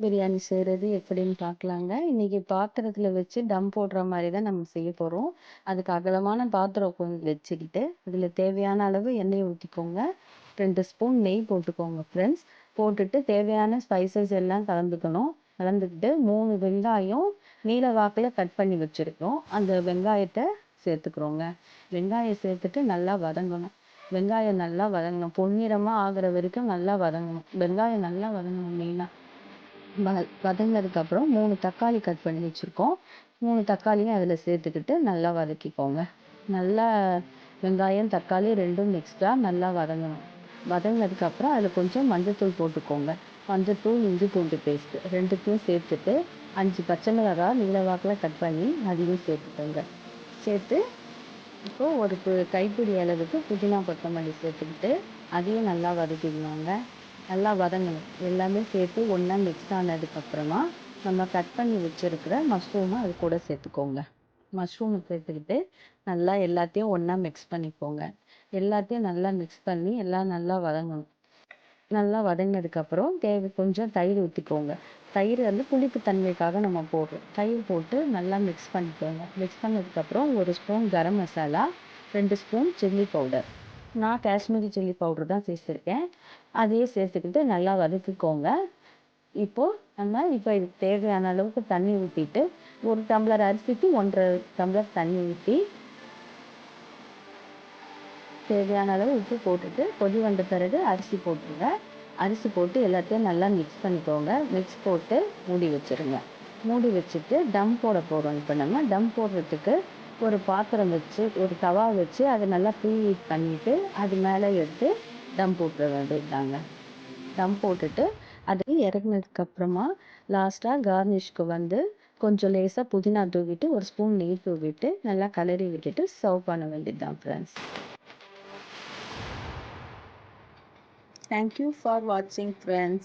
பிரியாணி செய்கிறது எப்படின்னு பார்க்கலாங்க. இன்னைக்கு பாத்திரத்தில் வச்சு தம் போடுற மாதிரி தான் நம்ம செய்ய போகிறோம். அதுக்கு அகலமான பாத்திரம் கொஞ்சம் வச்சுக்கிட்டு அதில் தேவையான அளவு எண்ணெய் ஊற்றிக்கோங்க. 2 ஸ்பூன் நெய் போட்டுக்கோங்க ஃப்ரெண்ட்ஸ். போட்டுட்டு தேவையான ஸ்பைசஸ் எல்லாம் கலந்துக்கணும். கலந்துக்கிட்டு 3 வெங்காயம் நீல வாக்கில் கட் பண்ணி வச்சுருக்கோம். அந்த வெங்காயத்தை சேர்த்துக்கிறோங்க. வெங்காயம் சேர்த்துட்டு நல்லா வதங்கணும். வெங்காயம் நல்லா வதங்கணும், பொன்னிறமாக ஆகிற வரைக்கும் நல்லா வதங்கணும். வெங்காயம் நல்லா வதங்கணும் மெயினாக. வதங்கினதுக்கப்புறம் 3 தக்காளி கட் பண்ணி வச்சுருக்கோம். 3 தக்காளியும் அதில் சேர்த்துக்கிட்டு நல்லா வதக்கிக்கோங்க. நல்லா வெங்காயம் தக்காளி ரெண்டும் மிக்ஸ்டாக நல்லா வதங்கணும். வதங்கினதுக்கப்புறம் அதில் கொஞ்சம் மஞ்சள்தூள் போட்டுக்கோங்க. மஞ்சள்தூள், இஞ்சி பூண்டு பேஸ்ட்டு ரெண்டுத்தையும் சேர்த்துட்டு 5 பச்சை மிளகாய் நீளவாக்கில் கட் பண்ணி அதையும் சேர்த்துக்கோங்க. சேர்த்து இப்போது ஒரு கைப்பிடி அளவுக்கு புதினா கொத்தமல்லி சேர்த்துக்கிட்டு அதையும் நல்லா வதக்கிடுவாங்க. நல்லா வதங்கணும். எல்லாமே சேர்த்து ஒன்றா மிக்ஸ் ஆனதுக்கப்புறமா நம்ம கட் பண்ணி வச்சுருக்கிற மஷ்ரூமை அது கூட சேர்த்துக்கோங்க. மஷ்ரூமை சேர்த்துக்கிட்டு நல்லா எல்லாத்தையும் ஒன்றா மிக்ஸ் பண்ணிக்கோங்க. எல்லாத்தையும் நல்லா மிக்ஸ் பண்ணி எல்லாம் நல்லா வதங்கணும். நல்லா வதங்கினதுக்கப்புறம் கொஞ்சம் தயிர் ஊற்றிக்கோங்க. தயிர் வந்து புளிப்பு தன்மைக்காக நம்ம போடுறோம். தயிர் போட்டு நல்லா மிக்ஸ் பண்ணிக்கோங்க. மிக்ஸ் பண்ணதுக்கப்புறம் 1 spoon garam masala, 2 spoon chilli powder. நான் காஷ்மீரி சில்லி பவுடர் தான் சேர்த்துருக்கேன். அதையே சேர்த்துக்கிட்டு நல்லா வதக்கிக்கோங்க. இப்போது இதுக்கு தேவையான அளவுக்கு தண்ணி ஊற்றிட்டு 1 டம்ளர் அரிசிக்கு 1.5 டம்ளர் தண்ணி ஊற்றி தேவையான அளவு உப்பு போட்டுட்டு கொதி வந்த பிறகு அரிசி போட்டுருங்க. அரிசி போட்டு எல்லாத்தையும் நல்லா மிக்ஸ் பண்ணிக்கோங்க. மிக்ஸ் போட்டு மூடி வச்சுருங்க. மூடி வச்சுட்டு தம் போட போகிறோம். இப்போ நம்ம தம் போடுறதுக்கு ஒரு பாத்திரம் வச்சு ஒரு தவா வச்சு அதை நல்லா ப்ரீ ஹீட் பண்ணிவிட்டு அது மேலே எடுத்து தம் போட்டுற வேண்டியதாங்க. தம் போட்டுட்டு அது இறக்குனதுக்கப்புறமா லாஸ்ட்டாக கார்னிஷ்க்கு வந்து கொஞ்சம் லேசாக புதினா தூவிட்டு 1 ஸ்பூன் நெய் தூவிட்டு நல்லா கலரி விட்டுட்டு சர்வ் பண்ண வேண்டியது தான் friends. Thank you for watching friends.